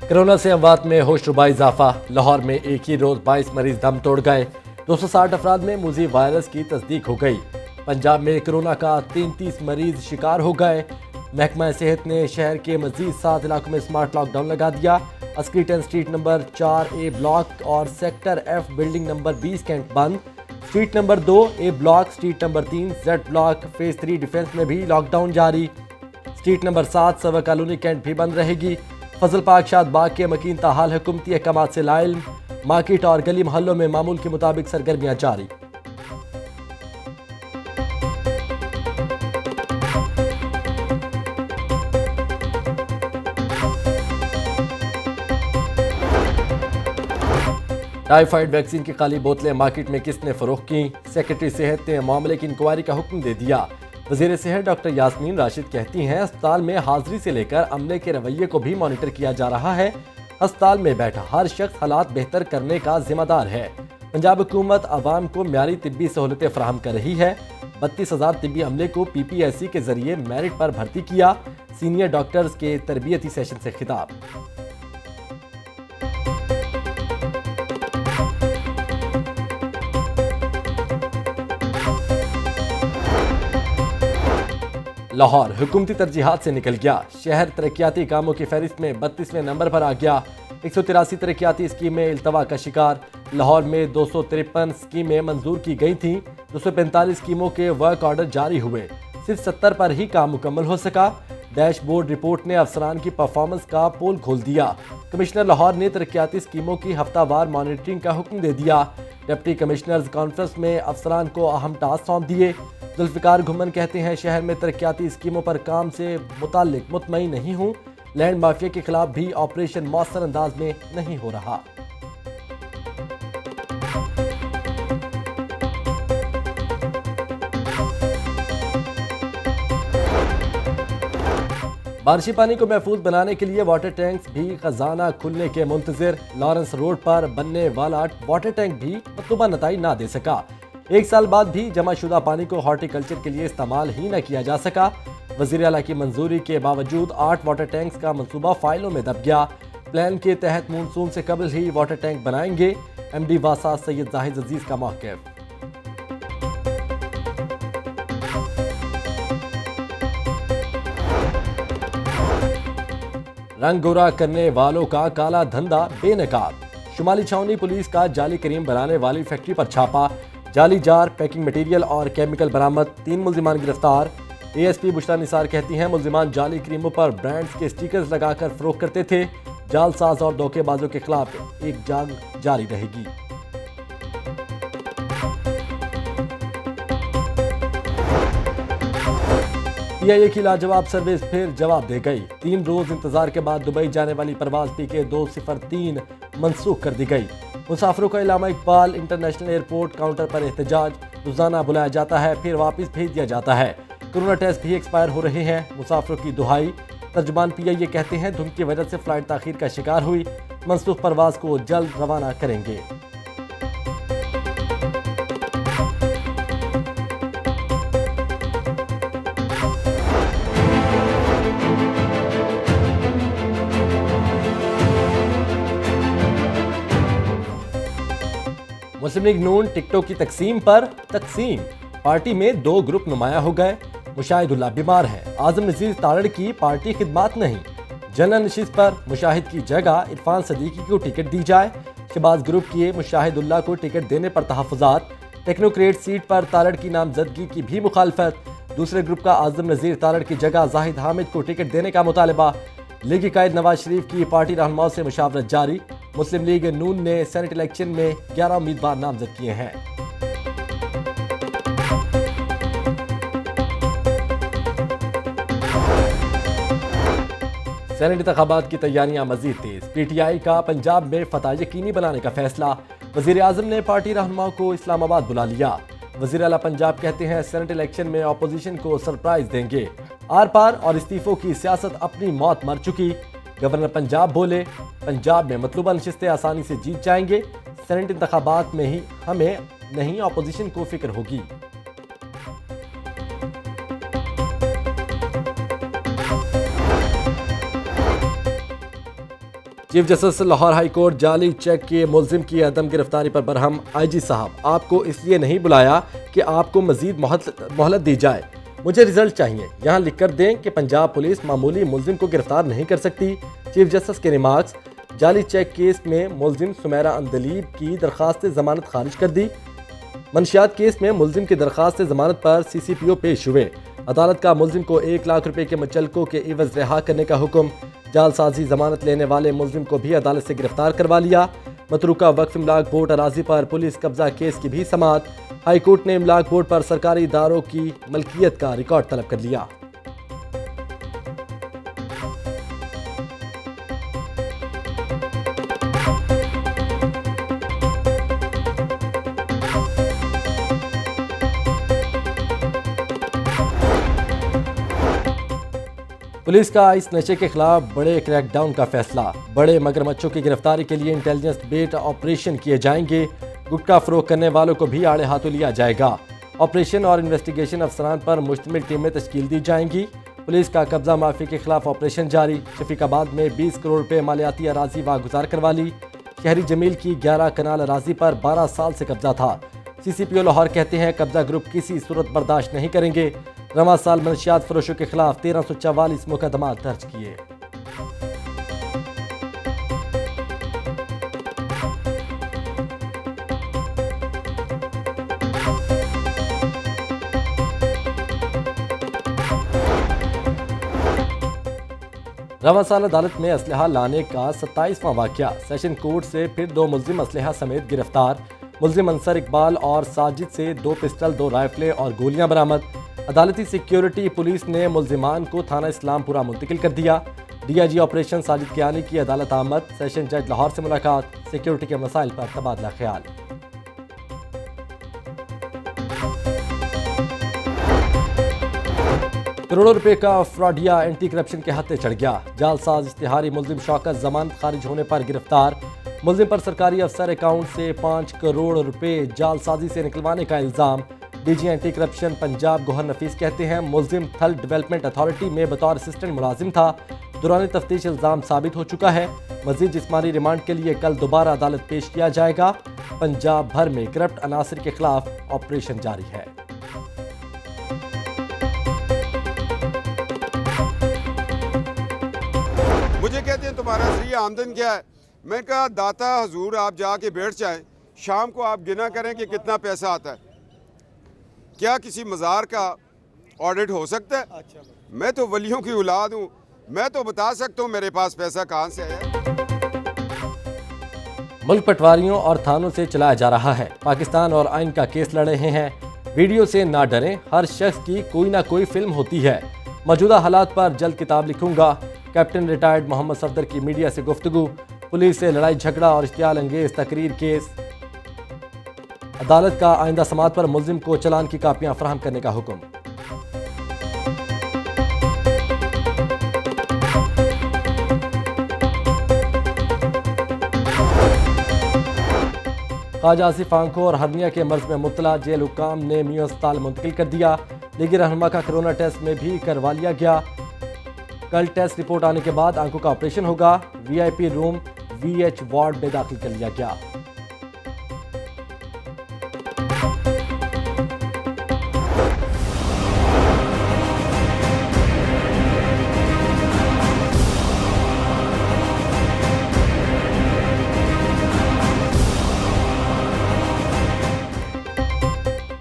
Corona से अमवात में होशरुबा इजाफा। लाहौर में एक ही रोज 22 मरीज दम तोड़ गए। 260 अफराद में मुजी वायरस की तस्दीक हो गई। पंजाब में कोरोना का 33 मरीज शिकार हो गए। महकमा सेहत ने शहर के मजीद 7 इलाकों में स्मार्ट लॉकडाउन लगा दिया। Askari 10 street number 4A block और sector F building number 20 cantt बंद। Street number 2A block, street number 3 Z block phase 3 defence में भी लॉकडाउन जारी। स्ट्रीट नंबर 7 सवर कॉलोनी कैंट भी बंद रहेगी। फजल पाक शाद बाग के मकीन ताहाल हुकूमती अहकामात से लाइल्म। मार्केट और गली मोहल्लों में मामूल के मुताबिक सरगर्मियां जारी। टाइफाइड वैक्सीन की खाली बोतलें मार्केट में किसने फरोख्त की? सेक्रेटरी सेहत ने मामले की इंक्वायरी का हुक्म दे दिया। वज़ीर सेहत डॉक्टर यास्मीन राशिद कहती हैं, अस्पताल में हाजिरी से लेकर अमले के रवैये को भी मॉनिटर किया जा रहा है। अस्पताल में बैठा हर शख्स हालात बेहतर करने का जिम्मेदार है। पंजाब हुकूमत आवाम को म्यारी तिब्बी सहूलतें फराहम कर रही है। 32,000 तिब्बी अमले को PPSC के जरिए मेरिट पर भर्ती किया। सीनियर डॉक्टर्स के तरबियती सेशन से खिताब। लाहौर हुकूमती तरजीहात से निकल गया। शहर तरक्याती कामों की फहरिस्त में 32वें नंबर पर आ गया। 183 तरक्याती स्कीमें इल्तवा का शिकार। लाहौर में 253 स्कीमें मंजूर की गई थीं। 245 स्कीमों के वर्क ऑर्डर जारी हुए। सिर्फ 70 पर ही काम मुकम्मल हो सका। डैशबोर्ड रिपोर्ट ने अफसरान की परफॉर्मेंस का पोल खोल दिया। कमिश्नर लाहौर ने तरक्याती स्कीमों की हफ्तावार मॉनिटरिंग का हुक्म दे दिया। डिप्टी कमिश्नर्स कॉन्फ्रेंस में अफसरान को अहम टास्क सौंप दिए। जुल्फिकार घुमन कहते हैं, शहर में तरक्याती स्कीमों पर काम से मुताल्लिक मुतमईन नहीं हूँ। लैंड माफिया के खिलाफ भी ऑपरेशन मौसर अंदाज में नहीं हो रहा। बारिशी पानी को महफूज बनाने के लिए वाटर टैंक्स भी खजाना खुलने के मुंतजिर। लॉरेंस रोड पर बनने वाला वाटर टैंक भी मतलूबा नताई ना दे सका। 1 साल बाद भी जमाशुदा पानी को हॉर्टिकल्चर के लिए इस्तेमाल ही न किया जा सका। वज़ीर आला की मंजूरी के बावजूद 8 वाटर टैंक्स का मंसूबा फाइलों में दब गया। प्लान के तहत मानसून से कबल ही वाटर टैंक बनाएंगे। MD वासा सैयद जाहिद अजीज का मौक़िफ़। रंग गोरा करने वालों का काला धंधा बेनकाब। शुमाली छावनी पुलिस का जाली क्रीम बनाने वाली फैक्ट्री पर छापा। जाली जार, पैकिंग मटेरियल और केमिकल बरामद। 3 मुल्जिमान गिरफ्तार। ASP बुशरा निसार कहती हैं, मुल्जिमान जाली क्रीमों पर ब्रांड्स के स्टिकर्स लगाकर फरोख्त करते थे। जालसाज और धोखेबाजों के खिलाफ एक जंग जारी रहेगी। PIA की लाजवाब सर्विस फिर जवाब दे गई। 3 रोज इंतजार के बाद दुबई जाने वाली परवाज PK 203 मनसूख कर दी गई। मुसाफिरों का इलामा इकबाल इंटरनेशनल एयरपोर्ट काउंटर पर एहतजाज। रोजाना बुलाया जाता है, फिर वापस भेज दिया जाता है। कोरोना टेस्ट भी एक्सपायर हो रहे हैं। मुसाफिरों की दुहाई। तर्जुमान PIA कहते हैं, धुंध की वजह से फ्लाइट ताखीर का शिकार हुई। मनसूख परवाज को जल्द रवाना करेंगे। मुस्लिम लीग नून टिकटों की तकसीम पर तकसीम। पार्टी में 2 ग्रुप नुमाया हो गए। मुशाहिदुल्लाह बीमार है। आजम नजीर तारड़ की पार्टी खिदमात नहीं। जनरल नशिस्त पर मुशाहिद की जगह इरफान सदीकी को टिकट दी जाए। शहबाज ग्रुप किए मुशाहिदुल्लाह को टिकट देने पर तहफ़्फ़ुज़ात। टेक्नोक्रेट सीट पर तारड़ की नामजदगी की भी मुखालफत। दूसरे ग्रुप का आजम नजीर तारड़ की जगह जाहिद हामिद को टिकट देने का मुतालबा। लीगी कायद नवाज शरीफ की पार्टी रहनुमाओं से मुशावरत जारी। मुस्लिम लीग नून ने सेनेट इलेक्शन में 11 उम्मीदवार नामजद किए हैं। सेनेट इंतखाबात की तैयारियां मजीद तेज। PTI का पंजाब में फतह यकीनी बनाने का फैसला। वजीर आजम ने पार्टी रहनुमाओं को इस्लामाबाद बुला लिया। वजीर आला पंजाब कहते हैं, सेनेट इलेक्शन में अपोजिशन को सरप्राइज देंगे। आर पार और इस्तीफों की सियासत अपनी मौत मर चुकी। गवर्नर पंजाब बोले, पंजाब में मतलूबा नशिस्तें आसानी से जीत जाएंगे। सेनेट इंतखाबात में ही हमें नहीं, अपोजिशन को फिक्र होगी। Chief justice Lahore high court जाली चेक के मुलजिम की अदम गिरफ्तारी पर बरहम। IG साहब, आपको इसलिए नहीं बुलाया कि आपको मजीद मोहलत दी जाए, मुझे रिजल्ट चाहिए। यहाँ लिख कर दें कि पंजाब पुलिस मामूली मुलजिम को गिरफ्तार नहीं कर सकती। चीफ जस्टिस के रिमार्क्स। जाली चेक केस में मुलजिम सुमेरा अंदलीब की दरख्वास्त जमानत खारिज कर दी। मनशियात केस में मुलजिम की दरख्वास्त जमानत पर CCPO पेश हुए। अदालत का मुलजिम को 1 लाख रुपए के मुचलकों के इवज रिहा करने का हुक्म। जालसाजी जमानत लेने वाले मुलजिम को भी अदालत से गिरफ्तार करवा लिया। मतरूका वक्फ इमलाक बोर्ड अराजी पर पुलिस कब्जा केस की भी समाअत। हाई कोर्ट ने इमलाक बोर्ड पर सरकारी इदारों की मलकियत का रिकॉर्ड तलब कर लिया। पुलिस का इस नशे के खिलाफ बड़े क्रैकडाउन का फैसला। बड़े मगरमच्छों की गिरफ्तारी के लिए इंटेलिजेंस बेस्ड ऑपरेशन किए जाएंगे। गुटखा फरोख्त करने वालों को भी आड़े हाथों लिया जाएगा। ऑपरेशन और इन्वेस्टिगेशन अफसरान पर मुश्तमिल टीमें तश्कील दी जाएंगी। पुलिस का कब्जा माफी के खिलाफ ऑपरेशन जारी। शफीकाबाद में 20 करोड़ रुपए मालियाती अराजी वागुजार करवा ली। शहरी जमील की 11 कनाल अराजी पर 12 साल से कब्जा था। CCPO लाहौर कहते हैं कब्जा ग्रुप किसी सूरत बर्दाश्त नहीं करेंगे। रवां साल मनशियात फरोशों के खिलाफ 1344 मुकदमा दर्ज किए। रवां साल अदालत में असलहा लाने का 27वां वाकया। सेशन कोर्ट से फिर 2 मुलजिम असलहा समेत गिरफ्तार। मुलजिम अंसर इकबाल और साजिद से 2 पिस्टल, 2 राइफलें और गोलियां बरामद। अदालती सिक्योरिटी पुलिस ने मुलजिमान को थाना इस्लामपुरा मुंतकिल कर दिया। DIG ऑपरेशन साजिद कियानी की अदालत आमद। सेशन जज लाहौर से मुलाकात। सिक्योरिटी के मसाइल पर तबादला ख्याल। करोड़ों रुपए का फ्रॉडिया एंटी करप्शन के हत्थे चढ़ गया। जालसाज इश्तिहारी मुलजिम शौकत जमानत खारिज होने पर गिरफ्तार। मुलजिम पर सरकारी अफसर अकाउंट से 5 करोड़ रुपए जालसाजी से निकलवाने का इल्जाम। DG anti corruption Punjab Gohar Nafees कहते हैं मुलजिम थल डेवलपमेंट अथॉरिटी में बतौर असिस्टेंट मुलाजिम था। दौरान तफ्तीश इल्जाम साबित हो चुका है। मजीद जिस्मानी रिमांड के लिए कल दोबारा अदालत पेश किया जाएगा। पंजाब भर में करप्ट अनासर के खिलाफ ऑपरेशन जारी है। मुझे कहते हैं तुम्हारा जरिया आमदन क्या है? मैं कहा दाता हजूर आप जाके बैठ जाएं, शाम को आप गिना करें कि कितना पैसा आता है। क्या किसी मज़ार का ऑडिट हो सकता है? अच्छा, मैं तो वलियों की औलाद हूँ, मैं तो बता सकता हूँ मेरे पास पैसा कहाँ से आया। मुल्क पटवारियों और थानों से चलाया जा रहा है। पाकिस्तान और आइन का केस लड़ रहे हैं। वीडियो से ना डरें, हर शख्स की कोई ना कोई फिल्म होती है। मौजूदा हालात पर जल्द किताब लिखूंगा। कैप्टन रिटायर्ड मोहम्मद सफदर की मीडिया से गुफ्तगू। पुलिस से लड़ाई झगड़ा और इश्तियाल अंगेज तकरीर केस। अदालत का आइंदा समाअत पर मुलजिम को चालान की कापियां फराहम करने का हुक्म। ख्वाजा आसिफ आंखों और हर्निया के मर्ज में मुब्तला। जेल हुकाम ने मियां अस्पताल मुंतकिल कर दिया। लीगी रहनुमा का कोरोना टेस्ट में भी करवा लिया गया। कल टेस्ट रिपोर्ट आने के बाद आंखों का ऑपरेशन होगा। VIP रूम VH वार्ड में दाखिल कर लिया गया।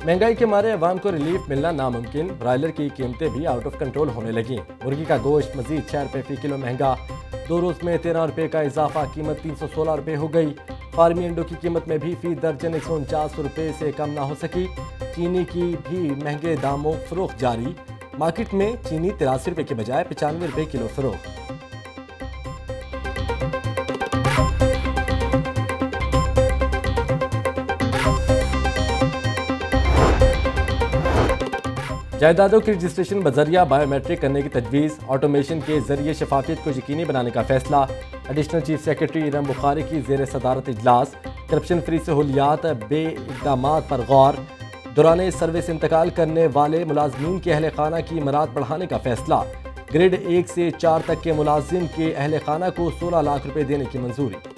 महंगाई के मारे अवाम को रिलीफ मिलना नामुमकिन। ब्रायलर की कीमतें भी आउट ऑफ कंट्रोल होने लगी। मुर्गी का गोश्त मजीद 6 रुपये फी किलो महंगा। 2 रोज में 13 रुपये का इजाफा, कीमत 316 रुपये हो गई। फार्मी अंडों की कीमत में भी फी दर्जन 149 रुपये से कम ना हो सकी। चीनी की भी महंगे दामों फरोख्त जारी। मार्केट में चीनी 83 रुपये के बजाय 95 रुपये किलो फरोख्त। जायदादों की रजिस्ट्रेशन बजरिया बायोमेट्रिक करने की तजवीज़। ऑटोमेशन के जरिए शफाफियत को यकीनी बनाने का फैसला। Additional chief secretary Iram Bukhari की ज़ेर सदारत इजलास। करप्शन फ्री सहूलियात बे इक़दामात पर गौर। दौरान सर्विस इंतकाल करने वाले मुलाजमीन के अहल खाना की मराद बढ़ाने का फैसला। ग्रेड 1 से 4 तक के मुलाजिम के अहल खाना को 16 लाख रुपए देने की मंजूरी।